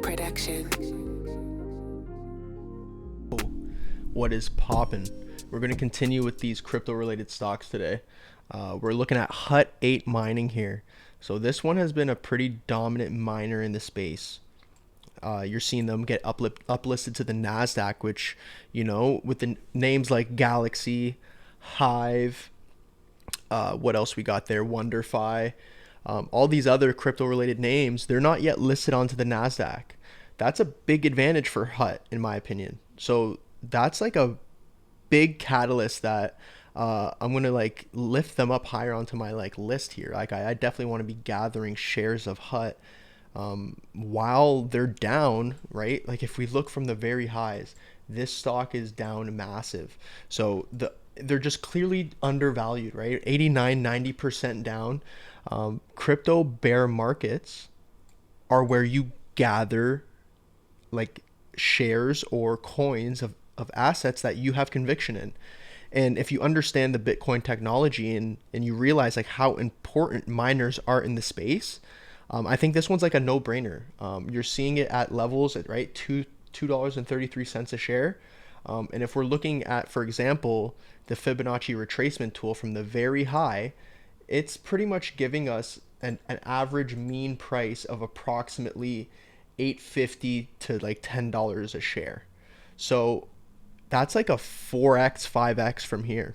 production. What is poppin'? We're going to continue with these crypto related stocks today. We're looking at Hut 8 mining here. So this one has been a pretty dominant miner in the space. You're seeing them get uplisted to the NASDAQ, which, you know, with the names like Galaxy, Hive, what else we got there, WonderFi, all these other crypto related names, they're not yet listed onto the NASDAQ. That's a big advantage for Hut, in my opinion. So that's like a big catalyst that I'm gonna like lift them up higher onto my like list here. Like I definitely want to be gathering shares of Hut while they're down, right? Like if we look from the very highs, this stock is down massive. So they're just clearly undervalued, right? 89, 90% down. Crypto bear markets are where you gather like shares or coins of assets that you have conviction in. And if you understand the Bitcoin technology and you realize like how important miners are in the space, I think this one's like a no-brainer. You're seeing it at levels at right $2.33 a share. And if we're looking at, for example, the Fibonacci retracement tool from the very high, it's pretty much giving us an average mean price of approximately 8.50 to like $10 a share. So that's like a 4x, 5x from here.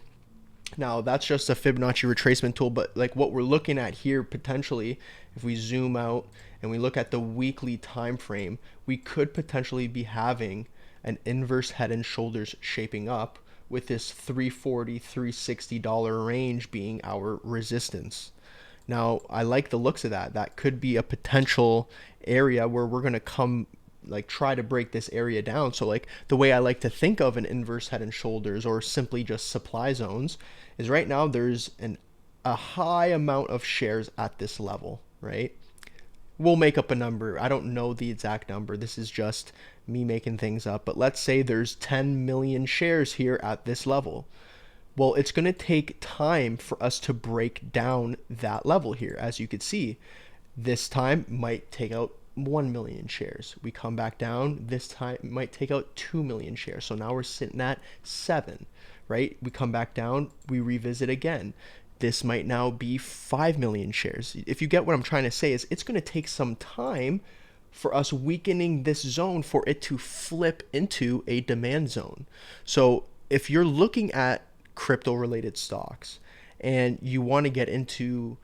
Now that's just a Fibonacci retracement tool, but like what we're looking at here potentially, if we zoom out and we look at the weekly time frame, we could potentially be having an inverse head and shoulders shaping up with this 340, $360 range being our resistance. Now, I like the looks of that. That could be a potential area where we're going to come like try to break this area down. So like the way I like to think of an inverse head and shoulders or simply just supply zones is right now there's a high amount of shares at this level, right? We'll make up a number. I don't know the exact number. This is just me making things up. But let's say there's 10 million shares here at this level. Well, it's going to take time for us to break down that level here. As you could see, this time might take out 1 million shares. We come back down, this time it might take out 2 million shares. So now we're sitting at 7, right? We come back down, we revisit again. This might now be 5 million shares. If you get what I'm trying to say, is it's going to take some time for us weakening this zone for it to flip into a demand zone. So if you're looking at crypto related stocks and you want to get into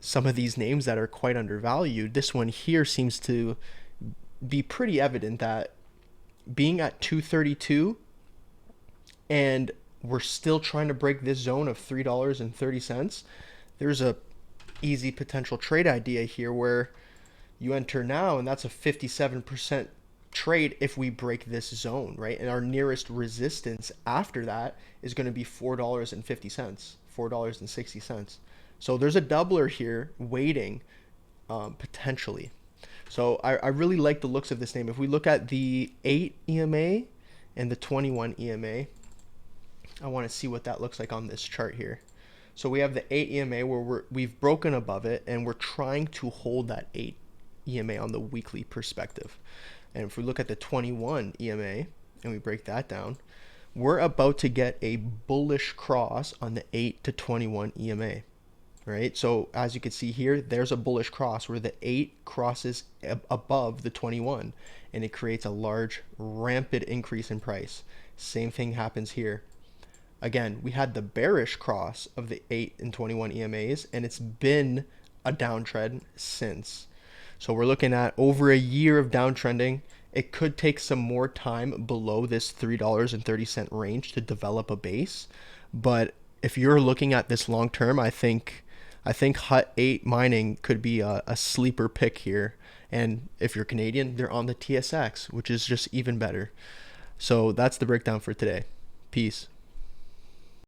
some of these names that are quite undervalued, this one here seems to be pretty evident that being at 232 and we're still trying to break this zone of $3.30, there's a easy potential trade idea here where you enter now and that's a 57% trade if we break this zone, right? And our nearest resistance after that is going to be $4.50, $4.60. So there's a doubler here waiting potentially. So I really like the looks of this name. If we look at the 8 EMA and the 21 EMA, I want to see what that looks like on this chart here. So we have the 8 EMA where we've broken above it and we're trying to hold that 8 EMA on the weekly perspective. And if we look at the 21 EMA and we break that down, we're about to get a bullish cross on the 8 to 21 EMA. Right, so as you can see here, there's a bullish cross where the 8 crosses above the 21 and it creates a large rampant increase in price. Same thing happens here. Again, we had the bearish cross of the 8 and 21 EMAs and it's been a downtrend since. So we're looking at over a year of downtrending. It could take some more time below this $3.30 range to develop a base, but if you're looking at this long term, I think Hut 8 mining could be a sleeper pick here. And if you're Canadian, they're on the TSX, which is just even better. So that's the breakdown for today. Peace.